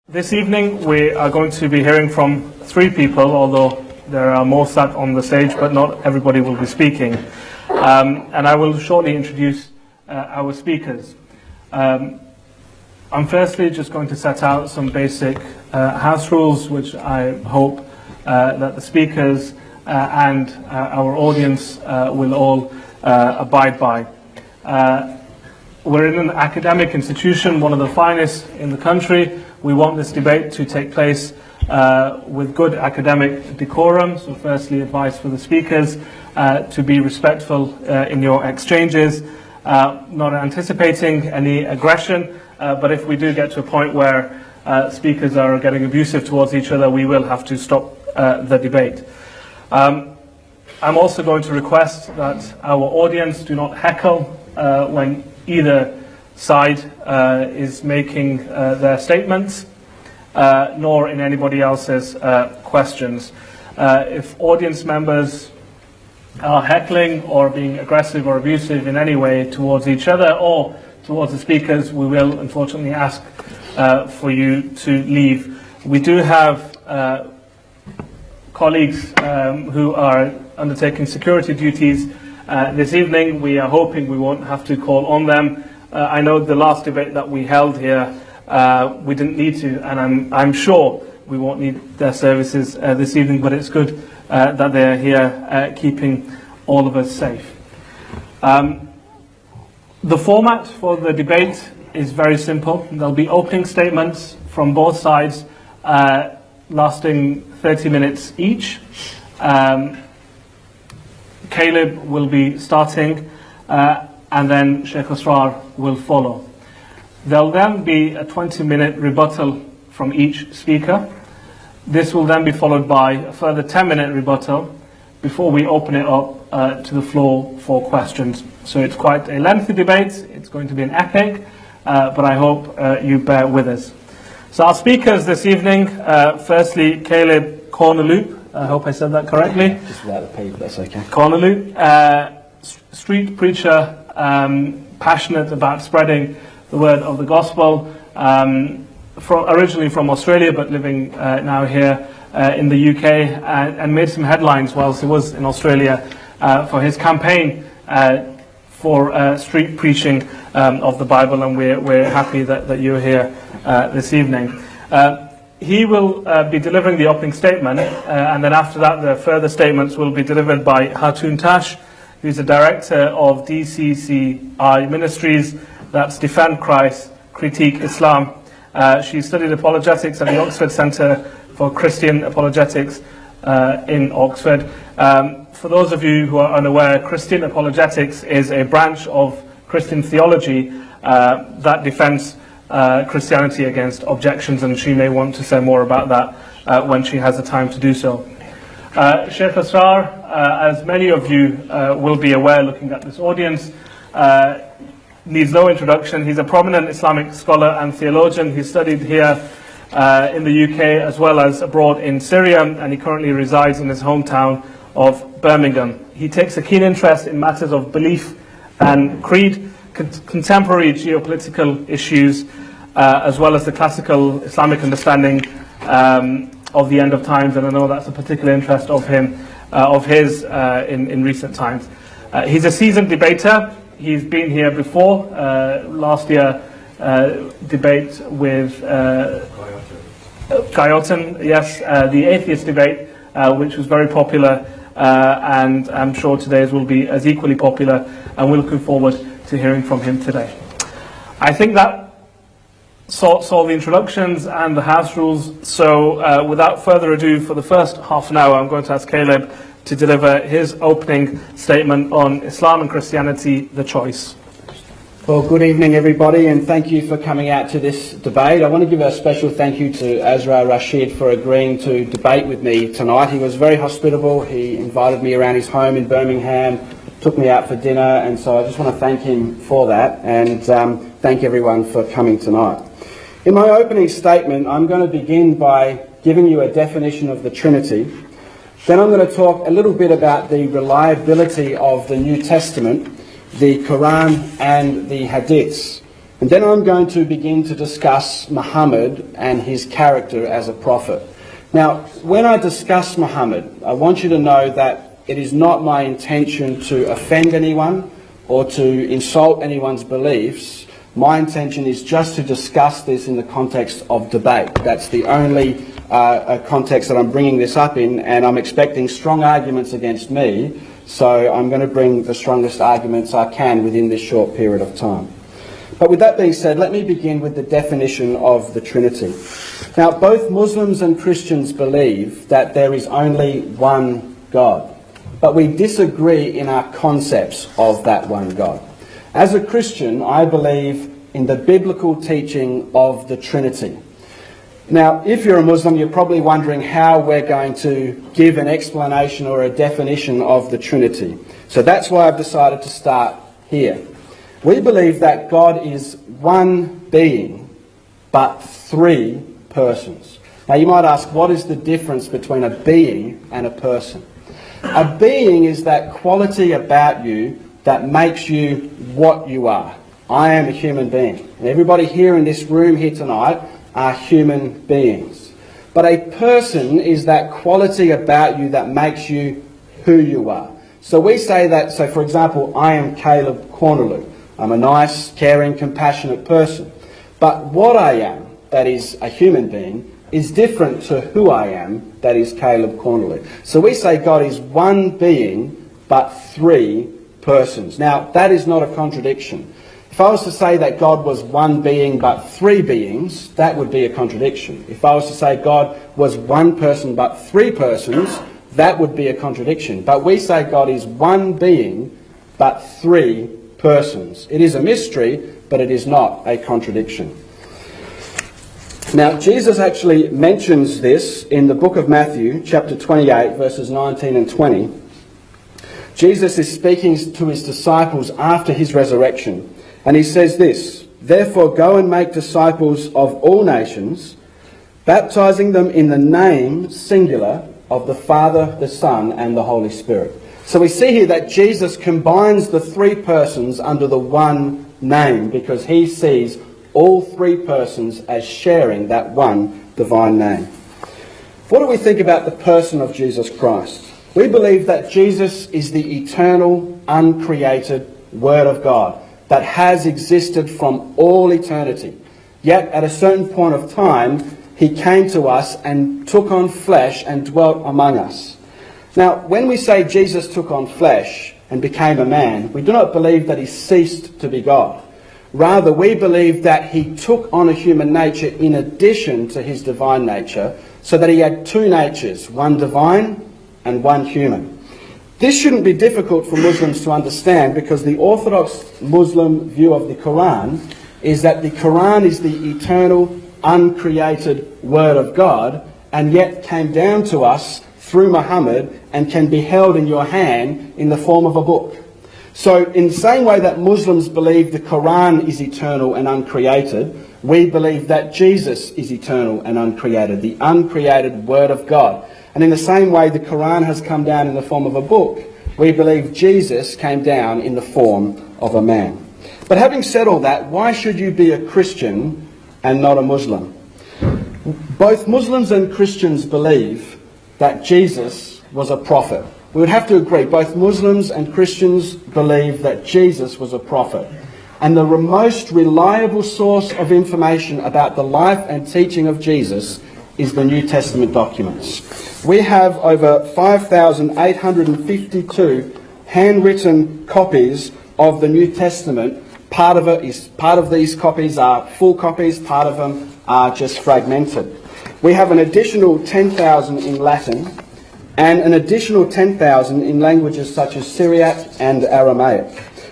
This evening we are going to be hearing from three people, although there are more sat on the stage, but not everybody will be speaking. And I will shortly introduce our speakers. I'm firstly just going to set out some basic house rules, which I hope that the speakers and our audience will all abide by. We're in an academic institution, one of the finest in the country. We want this debate to take place with good academic decorum. So firstly, advice for the speakers to be respectful in your exchanges, not anticipating any aggression, but if we do get to a point where speakers are getting abusive towards each other, we will have to stop the debate. I'm also going to request that our audience do not heckle when either side is making their statements, nor in anybody else's questions. If audience members are heckling or being aggressive or abusive in any way towards each other or towards the speakers, we will unfortunately ask for you to leave. We do have colleagues who are undertaking security duties this evening. We are hoping we won't have to call on them. I know the last debate that we held here, we didn't need to, and I'm sure we won't need their services this evening, but it's good that they're here keeping all of us safe. The format for the debate is very simple. There'll be opening statements from both sides lasting 30 minutes each. Caleb will be starting, and then Sheikh Asrar will follow. There'll then be a 20-minute rebuttal from each speaker. This will then be followed by a further 10-minute rebuttal before we open it up to the floor for questions. So it's quite a lengthy debate. It's going to be an epic, but I hope you bear with us. So our speakers this evening, firstly, Caleb Corneloup. I hope I said that correctly. Just without the P, but that's okay. Corneloup, street preacher, passionate about spreading the word of the gospel, originally from Australia, but living now here in the UK, and made some headlines whilst he was in Australia for his campaign for street preaching of the Bible, and we're happy that you're here this evening. He will be delivering the opening statement, and then after that the further statements will be delivered by Hatun Tash, who's the director of DCCI Ministries, that's Defend Christ, Critique Islam. She studied apologetics at the Oxford Centre for Christian Apologetics in Oxford. For those of you who are unaware, Christian apologetics is a branch of Christian theology that defends Christianity against objections, and she may want to say more about that when she has the time to do so. Sheikh Asrar, as many of you will be aware looking at this audience, needs no introduction. He's a prominent Islamic scholar and theologian. He studied here in the UK as well as abroad in Syria, and he currently resides in his hometown of Birmingham. He takes a keen interest in matters of belief and creed, contemporary geopolitical issues, as well as the classical Islamic understanding of the end of times, and I know that's a particular interest of his in recent times. He's a seasoned debater. He's been here before. Last year, debate with Gayotan, yes, the atheist debate, which was very popular, and I'm sure today's will be as equally popular, and we're looking forward to hearing from him today. I think that sorts all the introductions and the house rules, so without further ado, for the first half an hour, I'm going to ask Caleb to deliver his opening statement on Islam and Christianity, the choice. Well, good evening everybody, and thank you for coming out to this debate. I want to give a special thank you to Azra Rashid for agreeing to debate with me tonight. He was very hospitable. He invited me around his home in Birmingham, took me out for dinner, and so I just want to thank him for that, and thank everyone for coming tonight. In my opening statement, I'm going to begin by giving you a definition of the Trinity. Then I'm going to talk a little bit about the reliability of the New Testament, the Quran and the Hadiths. And then I'm going to begin to discuss Muhammad and his character as a prophet. Now, when I discuss Muhammad, I want you to know that it is not my intention to offend anyone or to insult anyone's beliefs. My intention is just to discuss this in the context of debate. That's the only context that I'm bringing this up in, and I'm expecting strong arguments against me, so I'm going to bring the strongest arguments I can within this short period of time. But with that being said, let me begin with the definition of the Trinity. Now, both Muslims and Christians believe that there is only one God, but we disagree in our concepts of that one God. As a Christian, I believe in the biblical teaching of the Trinity. Now, if you're a Muslim, you're probably wondering how we're going to give an explanation or a definition of the Trinity. So that's why I've decided to start here. We believe that God is one being, but three persons. Now, you might ask, what is the difference between a being and a person? A being is that quality about you that makes you what you are. I am a human being. And everybody here in this room here tonight are human beings. But a person is that quality about you that makes you who you are. So we say that, so for example, I am Caleb Corneloo. I'm a nice, caring, compassionate person. But what I am, that is a human being, is different to who I am, that is Caleb Corneloo. So we say God is one being, but three persons. Now, that is not a contradiction. If I was to say that God was one being but three beings, that would be a contradiction. If I was to say God was one person but three persons, that would be a contradiction. But we say God is one being but three persons. It is a mystery, but it is not a contradiction. Now, Jesus actually mentions this in the book of Matthew, chapter 28, verses 19 and 20. Jesus is speaking to his disciples after his resurrection. And he says this, "Therefore go and make disciples of all nations, baptizing them in the name, singular, of the Father, the Son, and the Holy Spirit." So we see here that Jesus combines the three persons under the one name because he sees all three persons as sharing that one divine name. What do we think about the person of Jesus Christ? We believe that Jesus is the eternal, uncreated Word of God that has existed from all eternity. Yet at a certain point of time, he came to us and took on flesh and dwelt among us. Now, when we say Jesus took on flesh and became a man, we do not believe that he ceased to be God. Rather, we believe that he took on a human nature in addition to his divine nature, so that he had two natures, one divine and one human. This shouldn't be difficult for Muslims to understand because the Orthodox Muslim view of the Quran is that the Quran is the eternal, uncreated Word of God and yet came down to us through Muhammad and can be held in your hand in the form of a book. So in the same way that Muslims believe the Quran is eternal and uncreated, we believe that Jesus is eternal and uncreated, the uncreated Word of God. And in the same way the Quran has come down in the form of a book, we believe Jesus came down in the form of a man. But having said all that, why should you be a Christian and not a Muslim? Both Muslims and Christians believe that Jesus was a prophet. We would have to agree, both Muslims and Christians believe that Jesus was a prophet. And the most reliable source of information about the life and teaching of Jesus is the New Testament documents. We have over 5,852 handwritten copies of the New Testament. Part of these copies are full copies, part of them are just fragmented. We have an additional 10,000 in Latin and an additional 10,000 in languages such as Syriac and Aramaic.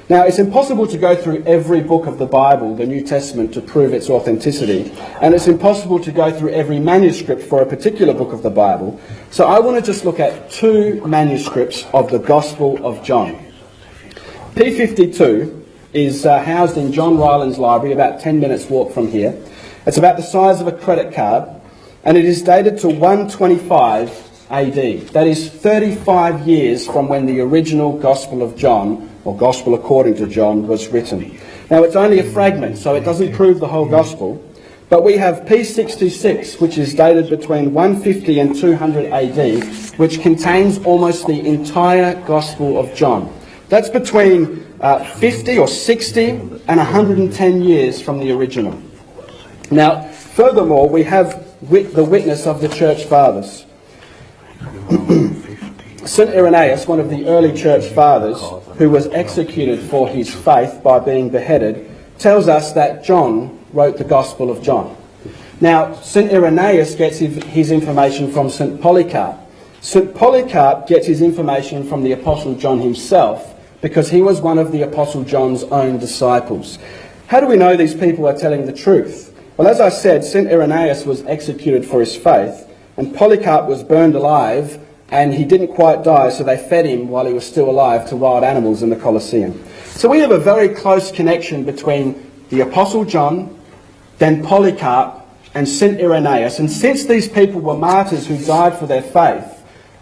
Now, it's impossible to go through every book of the Bible, the New Testament, to prove its authenticity, and it's impossible to go through every manuscript for a particular book of the Bible. So I want to just look at two manuscripts of the Gospel of John. P52 is housed in John Ryland's library, about 10 minutes walk from here. It's about the size of a credit card, and it is dated to 125 AD. That is 35 years from when the original Gospel of John, or Gospel according to John, was written. Now, it's only a fragment, so it doesn't prove the whole Gospel. But we have P66, which is dated between 150 and 200 AD, which contains almost the entire Gospel of John. That's between 50 or 60 and 110 years from the original. Now, furthermore, we have the witness of the Church Fathers. St. Irenaeus, one of the early Church Fathers, who was executed for his faith by being beheaded, tells us that John wrote the Gospel of John. Now, St. Irenaeus gets his information from St. Polycarp. St. Polycarp gets his information from the Apostle John himself, because he was one of the Apostle John's own disciples. How do we know these people are telling the truth? Well, as I said, St. Irenaeus was executed for his faith, and Polycarp was burned alive, and he didn't quite die, so they fed him while he was still alive to wild animals in the Colosseum. So we have a very close connection between the Apostle John, then Polycarp, and St. Irenaeus. And since these people were martyrs who died for their faith,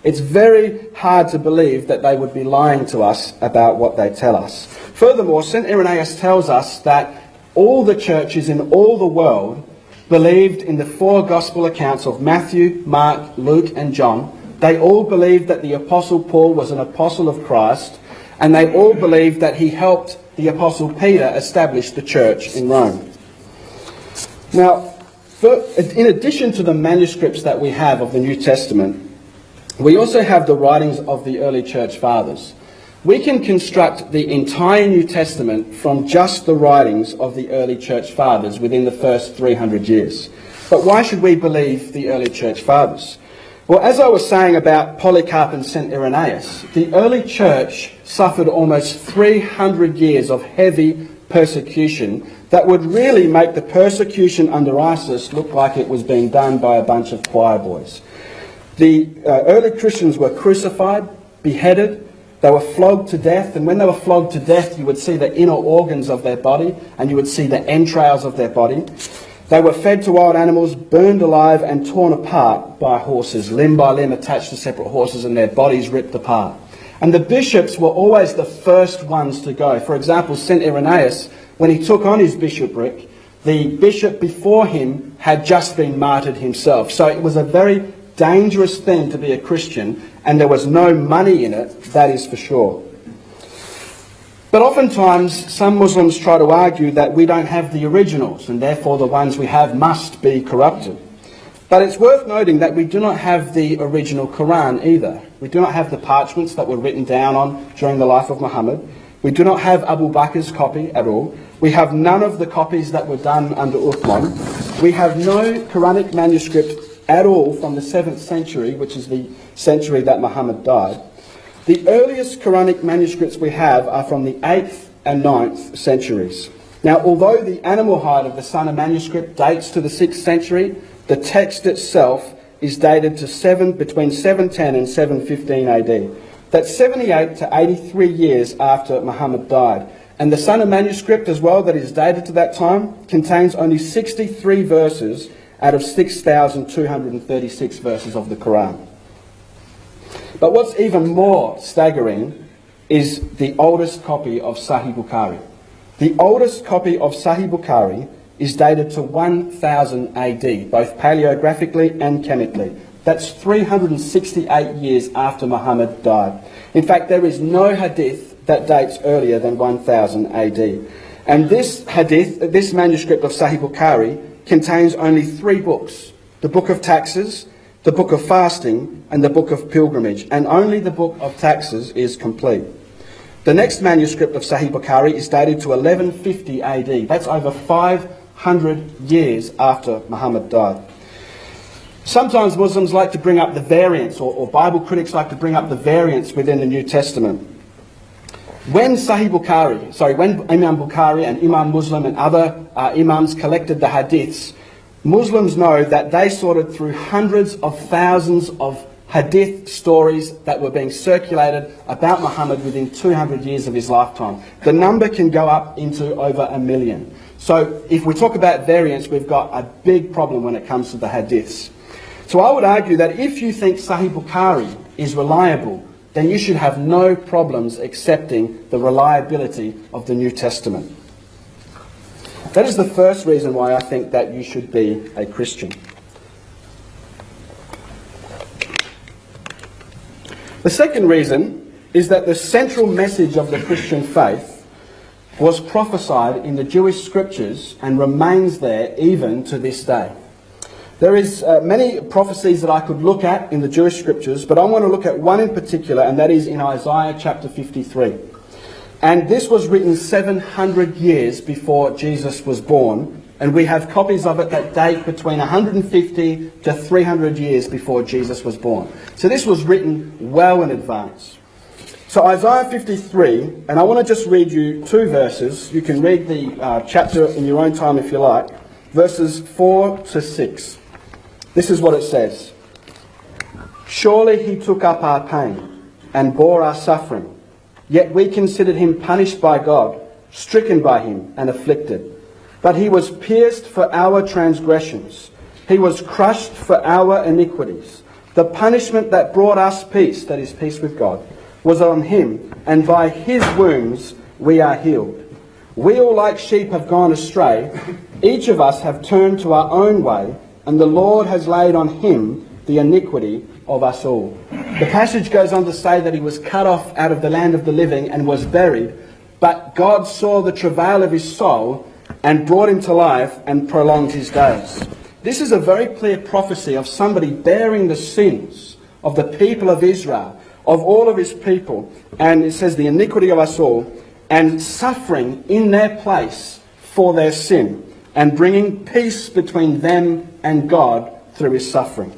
it's very hard to believe that they would be lying to us about what they tell us. Furthermore, St. Irenaeus tells us that all the churches in all the world believed in the four gospel accounts of Matthew, Mark, Luke, and John. They all believed that the Apostle Paul was an apostle of Christ, and they all believed that he helped the Apostle Peter establish the church in Rome. Now, in addition to the manuscripts that we have of the New Testament, we also have the writings of the early church fathers. We can construct the entire New Testament from just the writings of the early church fathers within the first 300 years. But why should we believe the early church fathers? Well, as I was saying about Polycarp and St. Irenaeus, the early church suffered almost 300 years of heavy persecution that would really make the persecution under ISIS look like it was being done by a bunch of choir boys. The early Christians were crucified, beheaded, they were flogged to death, and when they were flogged to death, you would see the inner organs of their body, and you would see the entrails of their body. They were fed to wild animals, burned alive, and torn apart by horses, limb by limb attached to separate horses, and their bodies ripped apart. And the bishops were always the first ones to go. For example, St. Irenaeus, when he took on his bishopric, the bishop before him had just been martyred himself. So it was a very dangerous thing to be a Christian, and there was no money in it, that is for sure. But oftentimes some Muslims try to argue that we don't have the originals, and therefore the ones we have must be corrupted. But it's worth noting that we do not have the original Quran either. We do not have the parchments that were written down on during the life of Muhammad. We do not have Abu Bakr's copy at all. We have none of the copies that were done under Uthman. We have no Quranic manuscript at all from the 7th century, which is the century that Muhammad died. The earliest Quranic manuscripts we have are from the 8th and 9th centuries. Now, although the animal hide of the Sunnah manuscript dates to the 6th century, the text itself is dated to between 710 and 715 AD. That's 78 to 83 years after Muhammad died. And the Sunnah manuscript as well, that is dated to that time, contains only 63 verses out of 6,236 verses of the Quran. But what's even more staggering is the oldest copy of Sahih Bukhari. The oldest copy of Sahih Bukhari is dated to 1000 AD, both paleographically and chemically. That's 368 years after Muhammad died. In fact, there is no hadith that dates earlier than 1000 AD. And this hadith, this manuscript of Sahih Bukhari, contains only 3 books: the Book of Taxes, the Book of Fasting, and the Book of Pilgrimage, and only the Book of Taxes is complete. The next manuscript of Sahih Bukhari is dated to 1150 AD. That's over 500 years after Muhammad died. Sometimes Muslims like to bring up the variants, or Bible critics like to bring up the variants within the New Testament. When Imam Bukhari and Imam Muslim and other Imams collected the hadiths, Muslims know that they sorted through hundreds of thousands of hadith stories that were being circulated about Muhammad within 200 years of his lifetime. The number can go up into over 1 million. So if we talk about variants, we've got a big problem when it comes to the hadiths. So I would argue that if you think Sahih Bukhari is reliable, then you should have no problems accepting the reliability of the New Testament. That is the first reason why I think that you should be a Christian. The second reason is that the central message of the Christian faith was prophesied in the Jewish scriptures and remains there even to this day. There is many prophecies that I could look at in the Jewish scriptures, but I want to look at one in particular, and that is in Isaiah chapter 53. And this was written 700 years before Jesus was born, and we have copies of it that date between 150 to 300 years before Jesus was born. So this was written well in advance. So Isaiah 53, and I want to just read you two verses. You can read the chapter in your own time if you like. Verses 4 to 6. This is what it says. Surely he took up our pain and bore our suffering. Yet we considered him punished by God, stricken by him and afflicted. But he was pierced for our transgressions. He was crushed for our iniquities. The punishment that brought us peace, that is peace with God, was on him, and by his wounds we are healed. We all like sheep have gone astray. Each of us have turned to our own way, and the Lord has laid on him the iniquity of us all. The passage goes on to say that he was cut off out of the land of the living and was buried, but God saw the travail of his soul and brought him to life and prolonged his days. This is a very clear prophecy of somebody bearing the sins of the people of Israel, of all of his people, and it says the iniquity of us all, and suffering in their place for their sin, and bringing peace between them and God through his suffering.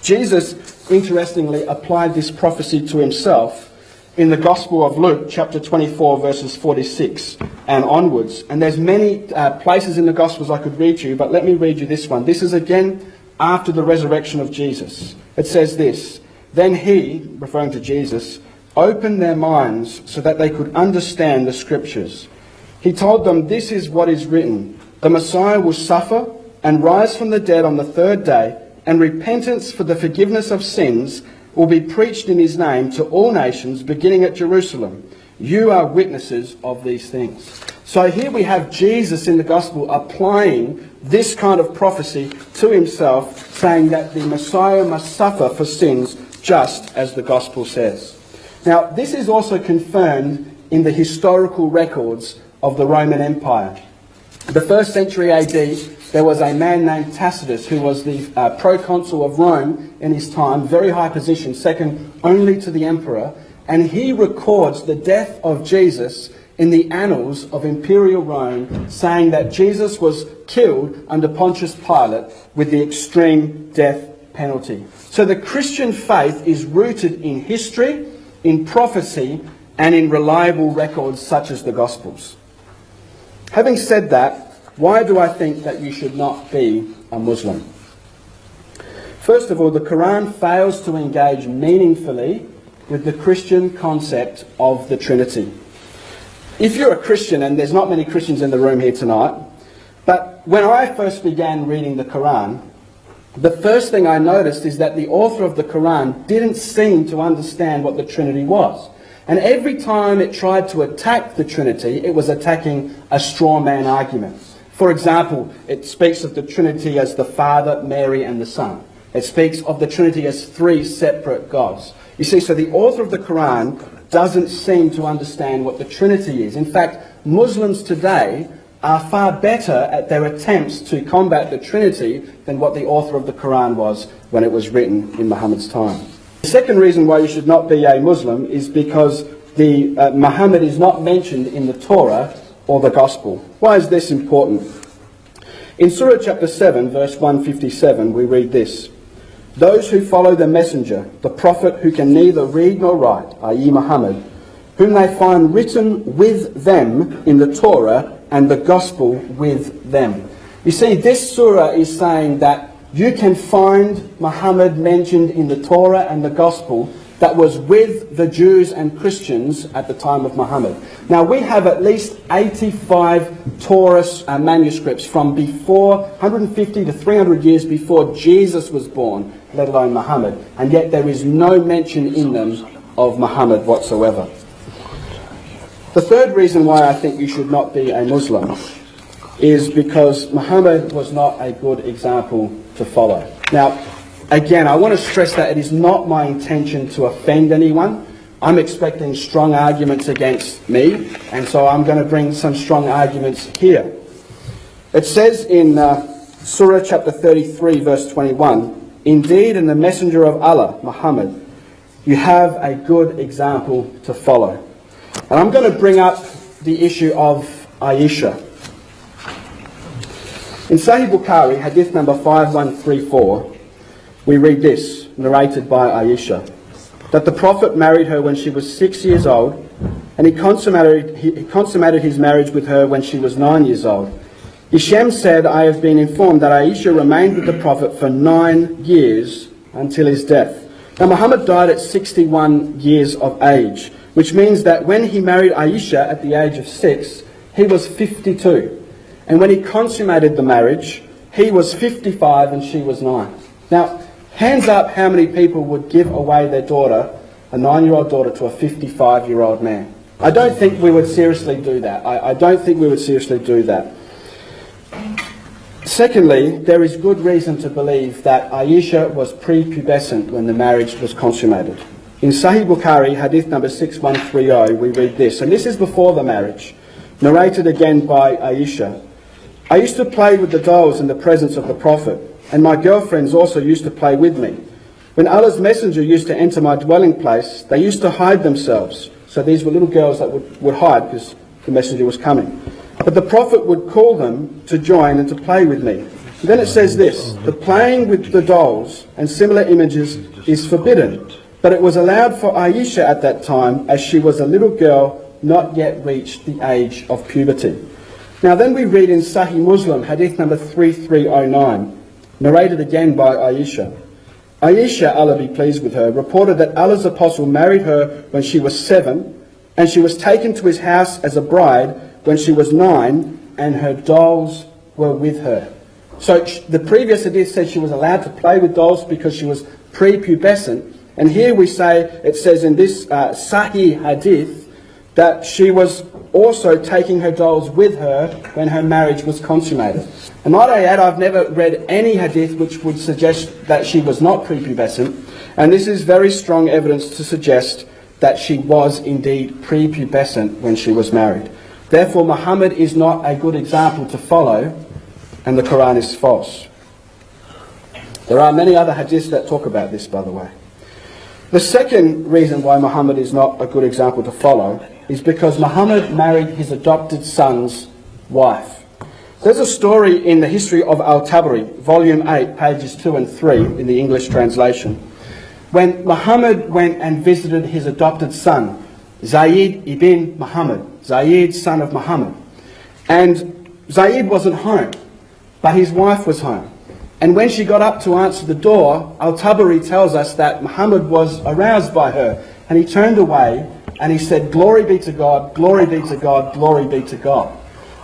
Jesus, interestingly, applied this prophecy to himself in the Gospel of Luke, chapter 24, verses 46 and onwards. And there's many places in the Gospels I could read you, but let me read you this one. This is again after the resurrection of Jesus. It says this, Then he, referring to Jesus, opened their minds so that they could understand the Scriptures. He told them, This is what is written. The Messiah will suffer and rise from the dead on the third day, and repentance for the forgiveness of sins will be preached in his name to all nations, beginning at Jerusalem. You are witnesses of these things. So here we have Jesus in the gospel applying this kind of prophecy to himself, saying that the Messiah must suffer for sins, just as the gospel says. Now, this is also confirmed in the historical records of the Roman Empire. The 1st century AD, there was a man named Tacitus who was the proconsul of Rome in his time, very high position, second only to the emperor, and he records the death of Jesus in the annals of imperial Rome, saying that Jesus was killed under Pontius Pilate with the extreme death penalty. So the Christian faith is rooted in history, in prophecy, and in reliable records such as the Gospels. Having said that, why do I think that you should not be a Muslim? First of all, the Quran fails to engage meaningfully with the Christian concept of the Trinity. If you're a Christian, and there's not many Christians in the room here tonight, but when I first began reading the Quran, the first thing I noticed is that the author of the Quran didn't seem to understand what the Trinity was. And every time it tried to attack the Trinity, it was attacking a straw man argument. For example, it speaks of the Trinity as the Father, Mary, and the Son. It speaks of the Trinity as three separate gods. You see, so the author of the Quran doesn't seem to understand what the Trinity is. In fact, Muslims today are far better at their attempts to combat the Trinity than what the author of the Quran was when it was written in Muhammad's time. The second reason why you should not be a Muslim is because Muhammad is not mentioned in the Torah or the Gospel. Why is this important? In Surah chapter 7, verse 157, we read this. Those who follow the messenger, the prophet who can neither read nor write, i.e. Muhammad, whom they find written with them in the Torah and the Gospel with them. You see, this surah is saying that you can find Muhammad mentioned in the Torah and the Gospel that was with the Jews and Christians at the time of Muhammad. Now, we have at least 85 Torah manuscripts from before 150 to 300 years before Jesus was born, let alone Muhammad. And yet there is no mention in them of Muhammad whatsoever. The third reason why I think you should not be a Muslim is because Muhammad was not a good example to follow. Now, again, I want to stress that it is not my intention to offend anyone. I'm expecting strong arguments against me, and so I'm going to bring some strong arguments here. It says in Surah chapter 33, verse 21, "Indeed, in the messenger of Allah, Muhammad, you have a good example to follow." And I'm going to bring up the issue of Aisha. In Sahih Bukhari, hadith number 5134, we read this, narrated by Aisha, that the Prophet married her when she was 6 years old, and he consummated his marriage with her when she was 9 years old. Hisham said, "I have been informed that Aisha remained with the Prophet for 9 years until his death." Now Muhammad died at 61 years of age, which means that when he married Aisha at the age of 6, he was 52. And when he consummated the marriage, he was 55 and she was 9. Now, hands up how many people would give away their daughter, a 9-year-old daughter, to a 55-year-old man. I don't think we would seriously do that. I don't think we would seriously do that. Secondly, there is good reason to believe that Aisha was prepubescent when the marriage was consummated. In Sahih Bukhari, hadith number 6130, we read this, and this is before the marriage, narrated again by Aisha. "I used to play with the dolls in the presence of the Prophet, and my girlfriends also used to play with me. When Allah's messenger used to enter my dwelling place, they used to hide themselves." So these were little girls that would hide because the messenger was coming. "But the Prophet would call them to join and to play with me." And then it says this, "The playing with the dolls and similar images is forbidden, but it was allowed for Aisha at that time as she was a little girl not yet reached the age of puberty." Now then we read in Sahih Muslim, hadith number 3309, narrated again by Aisha. Aisha, Allah be pleased with her, reported that Allah's apostle married her when she was 7, and she was taken to his house as a bride when she was 9, and her dolls were with her. So the previous hadith said she was allowed to play with dolls because she was prepubescent, and here we say, it says in this Sahih hadith, that she was also taking her dolls with her when her marriage was consummated. And might I add, I've never read any hadith which would suggest that she was not prepubescent, and this is very strong evidence to suggest that she was indeed prepubescent when she was married. Therefore, Muhammad is not a good example to follow, and the Quran is false. There are many other hadiths that talk about this, by the way. The second reason why Muhammad is not a good example to follow is because Muhammad married his adopted son's wife. There's a story in the history of Al-Tabari, volume 8, pages 2 and 3 in the English translation, when Muhammad went and visited his adopted son, Zayd ibn Muhammad, Zayd, son of Muhammad. And Zayd wasn't home, but his wife was home. And when she got up to answer the door, Al-Tabari tells us that Muhammad was aroused by her, and he turned away and he said, "Glory be to God, glory be to God, glory be to God."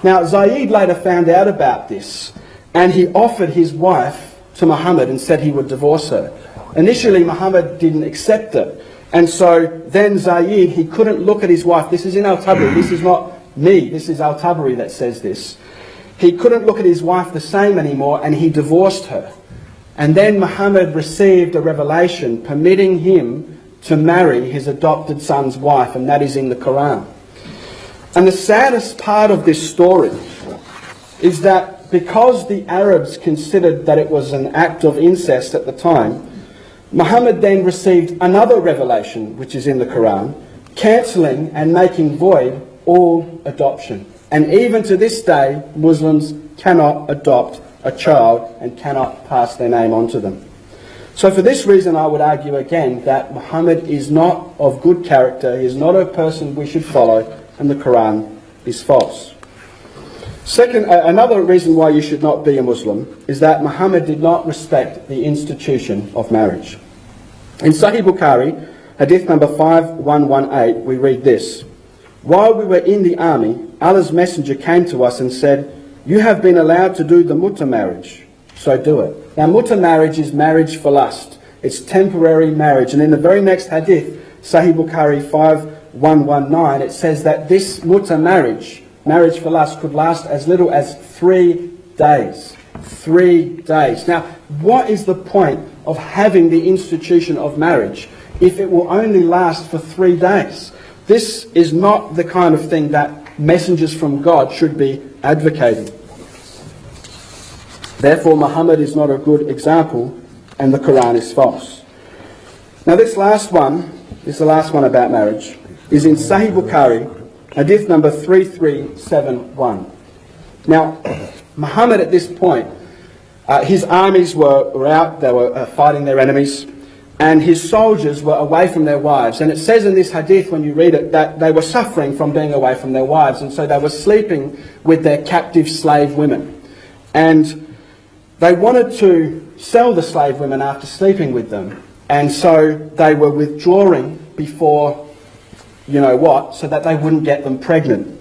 Now, Zayd later found out about this, and he offered his wife to Muhammad and said he would divorce her. Initially, Muhammad didn't accept it. And so then Zayd, he couldn't look at his wife. This is in Al-Tabari, this is not me, this is Al-Tabari that says this. He couldn't look at his wife the same anymore, and he divorced her. And then Muhammad received a revelation permitting him to marry his adopted son's wife, and that is in the Quran. And the saddest part of this story is that because the Arabs considered that it was an act of incest at the time, Muhammad then received another revelation, which is in the Quran, cancelling and making void all adoption. And even to this day, Muslims cannot adopt a child and cannot pass their name on to them. So for this reason, I would argue again that Muhammad is not of good character, he is not a person we should follow, and the Quran is false. Second, another reason why you should not be a Muslim is that Muhammad did not respect the institution of marriage. In Sahih Bukhari, hadith number 5118, we read this. "While we were in the army, Allah's messenger came to us and said, 'You have been allowed to do the mutta marriage, so do it.'" Now, mutta marriage is marriage for lust. It's temporary marriage. And in the very next hadith, Sahih Bukhari 5119, it says that this mutta marriage marriage for lust could last as little as 3 days. 3 days. Now, what is the point of having the institution of marriage if it will only last for 3 days? This is not the kind of thing that messengers from God should be advocating. Therefore, Muhammad is not a good example, and the Quran is false. Now, this last one is the last one about marriage, is in Sahih Bukhari, hadith number 3371. Now, Muhammad at this point, his armies were out, they were fighting their enemies, and his soldiers were away from their wives. And it says in this hadith, when you read it, that they were suffering from being away from their wives, and so they were sleeping with their captive slave women. And they wanted to sell the slave women after sleeping with them, and so they were withdrawing before you know what, so that they wouldn't get them pregnant.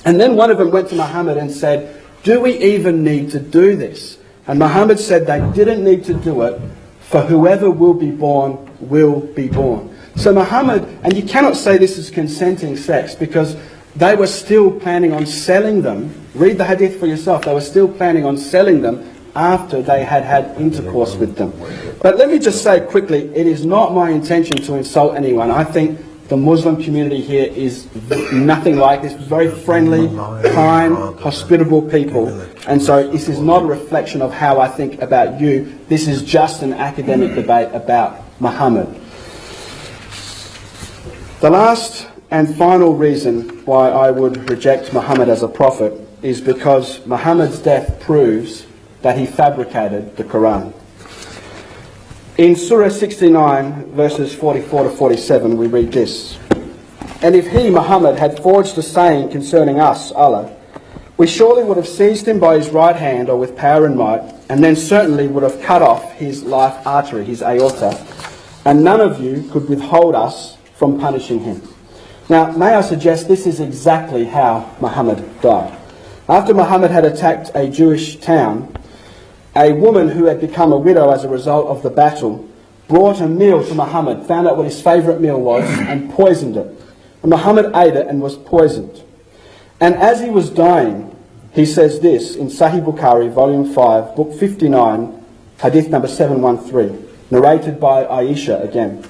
And then one of them went to Muhammad and said, do we even need to do this? And Muhammad said they didn't need to do it, for whoever will be born will be born. So Muhammad, and you cannot say this is consenting sex, because they were still planning on selling them. Read the hadith for yourself. They were still planning on selling them after they had had intercourse with them. But let me just say quickly, it is not my intention to insult anyone. I think the Muslim community here is nothing like this. Very friendly, kind, hospitable people. And so this is not a reflection of how I think about you. This is just an academic debate about Muhammad. The last and final reason why I would reject Muhammad as a prophet is because Muhammad's death proves that he fabricated the Quran. In Surah 69, verses 44 to 47, we read this. And if he, Muhammad, had forged a saying concerning us, Allah, we surely would have seized him by his right hand or with power and might, and then certainly would have cut off his life artery, his aorta, and none of you could withhold us from punishing him. Now, may I suggest this is exactly how Muhammad died. After Muhammad had attacked a Jewish town, a woman who had become a widow as a result of the battle brought a meal to Muhammad, found out what his favourite meal was, and poisoned it. And Muhammad ate it and was poisoned. And as he was dying, he says this in Sahih Bukhari, volume 5, book 59, hadith number 713, narrated by Aisha again.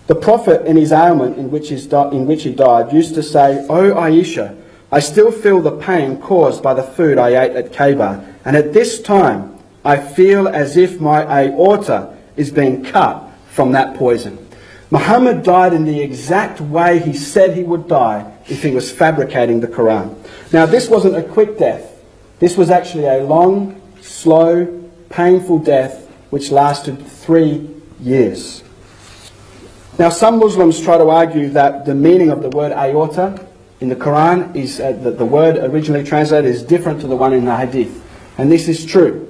The Prophet, in his ailment in which he died, used to say, "O Aisha, I still feel the pain caused by the food I ate at Kaaba, and at this time I feel as if my aorta is being cut from that poison." Muhammad died in the exact way he said he would die if he was fabricating the Quran. Now, this wasn't a quick death. This was actually a long, slow, painful death which lasted 3 years. Now, some Muslims try to argue that the meaning of the word aorta in the Quran is that the word originally translated is different to the one in the Hadith. And this is true.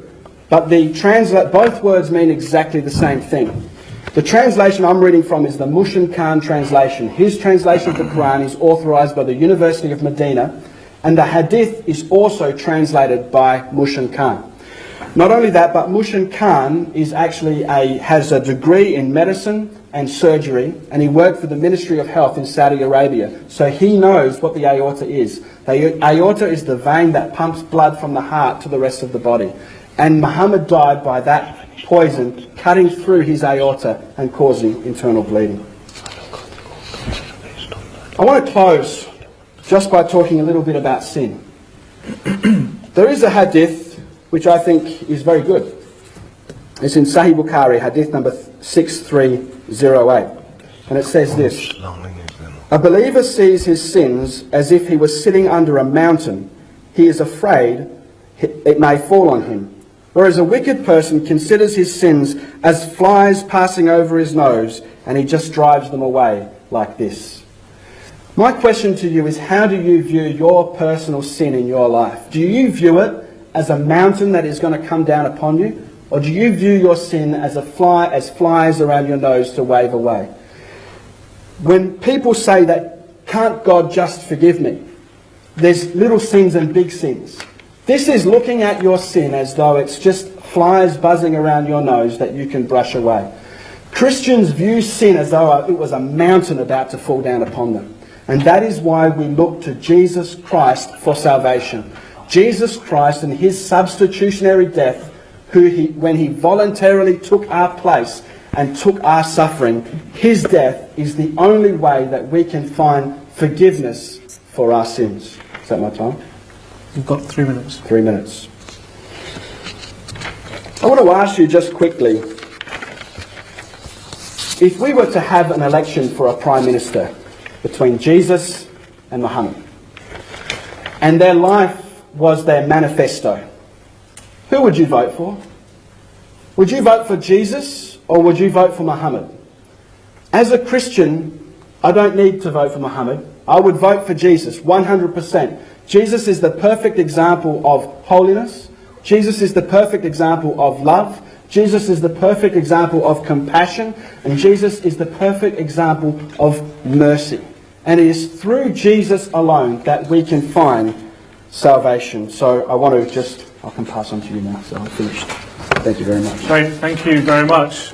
But both words mean exactly the same thing. The translation I'm reading from is the Mushin Khan translation. His translation of the Quran is authorized by the University of Medina, and the Hadith is also translated by Mushin Khan. Not only that, but Mushin Khan is actually has a degree in medicine and surgery, and he worked for the Ministry of Health in Saudi Arabia. So he knows what the aorta is. The aorta is the vein that pumps blood from the heart to the rest of the body. And Muhammad died by that poison cutting through his aorta and causing internal bleeding. I want to close just by talking a little bit about sin. There is a hadith which I think is very good. It's in Sahih Bukhari, hadith number 6308. And it says this: a believer sees his sins as if he was sitting under a mountain. He is afraid it may fall on him. Whereas a wicked person considers his sins as flies passing over his nose, and he just drives them away like this. My question to you is, how do you view your personal sin in your life? Do you view it as a mountain that is going to come down upon you? Or do you view your sin as flies around your nose to wave away? When people say that, can't God just forgive me? There's little sins and big sins. This is looking at your sin as though it's just flies buzzing around your nose that you can brush away. Christians view sin as though it was a mountain about to fall down upon them. And that is why we look to Jesus Christ for salvation. Jesus Christ and his substitutionary death, when he voluntarily took our place and took our suffering, his death is the only way that we can find forgiveness for our sins. Is that my time? You've got 3 minutes. 3 minutes. I want to ask you just quickly, if we were to have an election for a Prime Minister between Jesus and Muhammad, and their life was their manifesto, who would you vote for? Would you vote for Jesus or would you vote for Muhammad? As a Christian, I don't need to vote for Muhammad. I would vote for Jesus, 100%. Jesus is the perfect example of holiness. Jesus is the perfect example of love. Jesus is the perfect example of compassion. And Jesus is the perfect example of mercy. And it is through Jesus alone that we can find salvation. So I want to I can pass on to you now, so I've finished. Thank you very much. Great, thank you very much.